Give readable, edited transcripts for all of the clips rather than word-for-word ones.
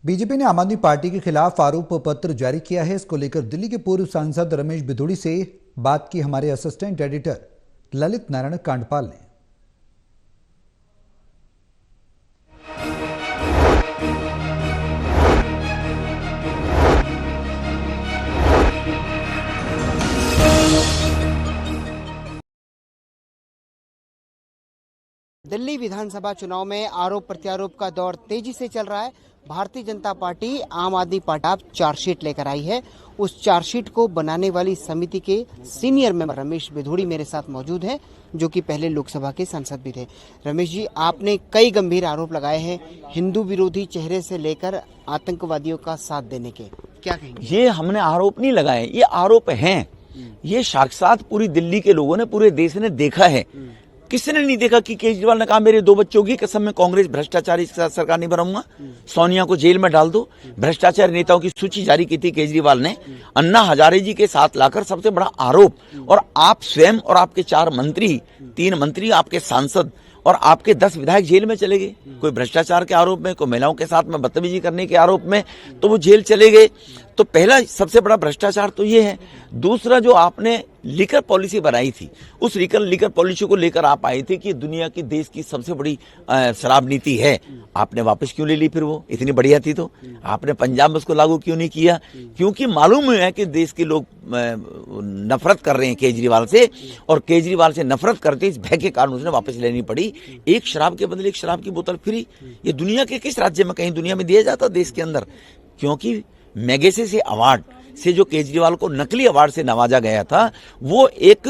BJP ने आम आदमी पार्टी के खिलाफ आरोप पत्र जारी किया है। इसको लेकर दिल्ली के पूर्व सांसद रमेश बिधूड़ी से बात की हमारे असिस्टेंट एडिटर ललित नारायण कांडपाल ने। दिल्ली विधानसभा चुनाव में आरोप प्रत्यारोप का दौर तेजी से चल रहा है। भारतीय जनता पार्टी आम आदमी पार्टी चार्जशीट लेकर आई है। उस चार्जशीट को बनाने वाली समिति के सीनियर मेंबर रमेश बिधूड़ी मेरे साथ मौजूद हैं, जो कि पहले लोकसभा के सांसद भी थे। रमेश जी, आपने कई गंभीर आरोप लगाए हैं, हिंदू विरोधी चेहरे से लेकर आतंकवादियों का साथ देने के, क्या कहेंगे? ये हमने आरोप नहीं लगाए, ये आरोप हैं। ये साक्षात पूरी दिल्ली के लोगों ने, पूरे देश ने देखा है। किसने नहीं देखा कि केजरीवाल ने कहा मेरे 2 बच्चों की कसम में कांग्रेस भ्रष्टाचारी के साथ सरकार नहीं बनाऊंगा, सोनिया को जेल में डाल दो। भ्रष्टाचारी नेताओं की सूची जारी की थी केजरीवाल ने, अन्ना हजारे जी के साथ लाकर सबसे बड़ा आरोप। और आप स्वयं और आपके 4 मंत्री, 3 मंत्री, आपके सांसद और आपके 10 विधायक जेल में चले गए, कोई भ्रष्टाचार के आरोप में, कोई महिलाओं के साथ में बदतमीजी करने के आरोप में, तो वो जेल चले गए। तो पहला सबसे बड़ा भ्रष्टाचार तो ये है। दूसरा, जो आपने लिकर पॉलिसी बनाई थी, उस लिकर पॉलिसी को लेकर आप आए थे कि दुनिया की, देश की सबसे बड़ी शराब नीति है। आपने वापस क्यों ले ली? फिर वो इतनी बढ़िया थी तो आपने पंजाब में उसको लागू क्यों नहीं किया? क्योंकि मालूम है कि देश के लोग नफरत कर रहे हैं केजरीवाल से, और केजरीवाल से नफरत करते इस भय के कारण उसने वापस लेनी पड़ी। एक शराब के बदले एक शराब की बोतल फ्री। ये दुनिया के किस राज्य में, कहीं दुनिया में दिया जाता देश के अंदर? क्योंकि मैगेसे से अवार्ड से जो केजरीवाल को नकली अवार्ड से नवाजा गया था, वो एक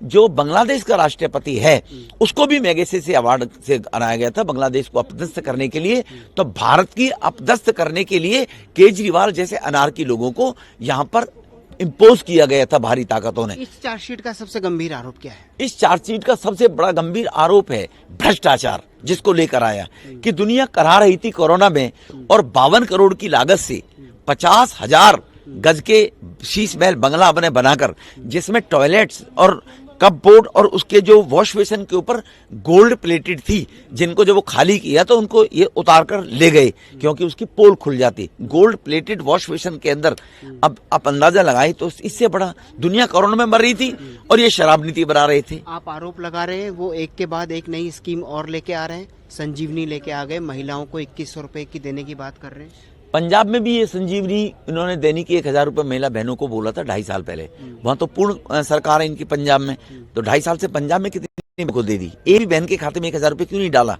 जो बांग्लादेश का राष्ट्रपति है उसको भी मैगेसे से अवार्ड से बनाया गया था, बांग्लादेश को अपदस्थ करने के लिए। तो भारत की अपदस्थ करने के लिए केजरीवाल जैसे अनारकी लोगों को यहां पर इम्पोज किया गया था भारी ताकतों ने। इस चार्जशीट का सबसे गंभीर आरोप क्या है? इस चार्जशीट का सबसे बड़ा गंभीर आरोप है भ्रष्टाचार, जिसको लेकर आया कि दुनिया करा रही थी कोरोना में, और 52 करोड़ की लागत से 50,000 गज के शीश महल बंगला अपने बनाकर, जिसमें टॉयलेट्स और कप बोर्ड और उसके जो वॉश बेसिन के ऊपर गोल्ड प्लेटेड थी, जिनको जब वो खाली किया तो उनको ये उतार कर ले गए, क्योंकि उसकी पोल खुल जाती। गोल्ड प्लेटेड वॉश बेसिन के अंदर अब आप अंदाजा लगाए तो इससे बड़ा दुनिया कोरोना में मर रही थी, और ये शराब नीति बना रहे थे। आप आरोप लगा रहे हैं, वो एक के बाद एक नई स्कीम और लेके आ रहे हैं। संजीवनी लेके आ गए, महिलाओं को 2100 रुपए की देने की बात कर रहे हैं। पंजाब में भी ये संजीवनी इन्होंने देने की 1000 रुपए महिला बहनों को बोला था 2.5 साल पहले। वहां तो पूर्ण सरकार है इनकी पंजाब में, तो 2.5 साल से पंजाब में कितनी को दे दी? एक भी बहन के खाते में 1000 रुपए क्यों नहीं डाला?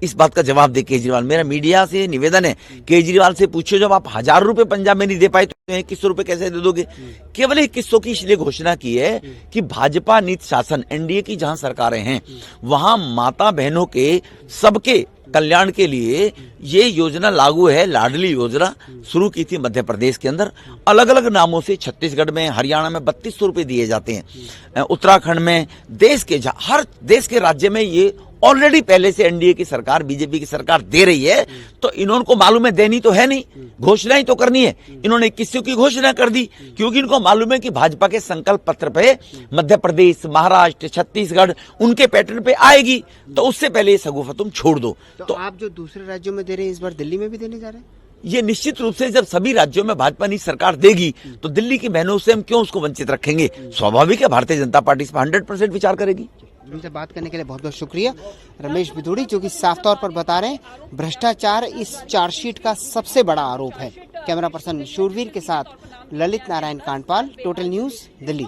इस बात का जवाब दे केजरीवाल। मेरा मीडिया से निवेदन है, केजरीवाल से पूछो, जब आप 1000 रुपए पंजाब में नहीं दे पाए तो 2100 रुपए कैसे दे दोगे? केवल 2100 की इसलिए घोषणा की है कि भाजपा नीति शासन, एनडीए की जहां सरकारें हैं, वहां माता बहनों के सबके कल्याण के लिए ये योजना लागू है। लाडली योजना शुरू की थी मध्य प्रदेश के अंदर, अलग अलग नामों से। छत्तीसगढ़ में, हरियाणा में 3200 रुपए दिए जाते हैं, उत्तराखंड में, देश के हर देश के राज्य में ये ऑलरेडी पहले से एनडीए की सरकार, बीजेपी की सरकार दे रही है। तो इन्होंने को मालूम है देनी तो है नहीं, घोषणा ही तो करनी है। इन्होंने 2100 की घोषणा कर दी, क्योंकि इनको मालूम है कि भाजपा के संकल्प पत्र पे मध्य प्रदेश, महाराष्ट्र, छत्तीसगढ़ उनके पैटर्न पे आएगी, तो उससे पहले ये सगुफा तुम छोड़ दो। तो आप जो दूसरे राज्यों में दे रहे हैं, इस बार दिल्ली में भी देने जा रहे हैं? ये निश्चित रूप से जब सभी राज्यों में भाजपा नीति सरकार देगी तो दिल्ली की बहनों से हम क्यों उसको वंचित रखेंगे? स्वाभाविक है, भारतीय जनता पार्टी इस पर 100% विचार करेगी। उनसे बात करने के लिए बहुत बहुत शुक्रिया रमेश बिधूड़ी, जो कि साफ तौर पर बता रहे हैं भ्रष्टाचार इस चार्जशीट का सबसे बड़ा आरोप है। कैमरा पर्सन शूरवीर के साथ ललित नारायण कांडपाल, टोटल न्यूज, दिल्ली।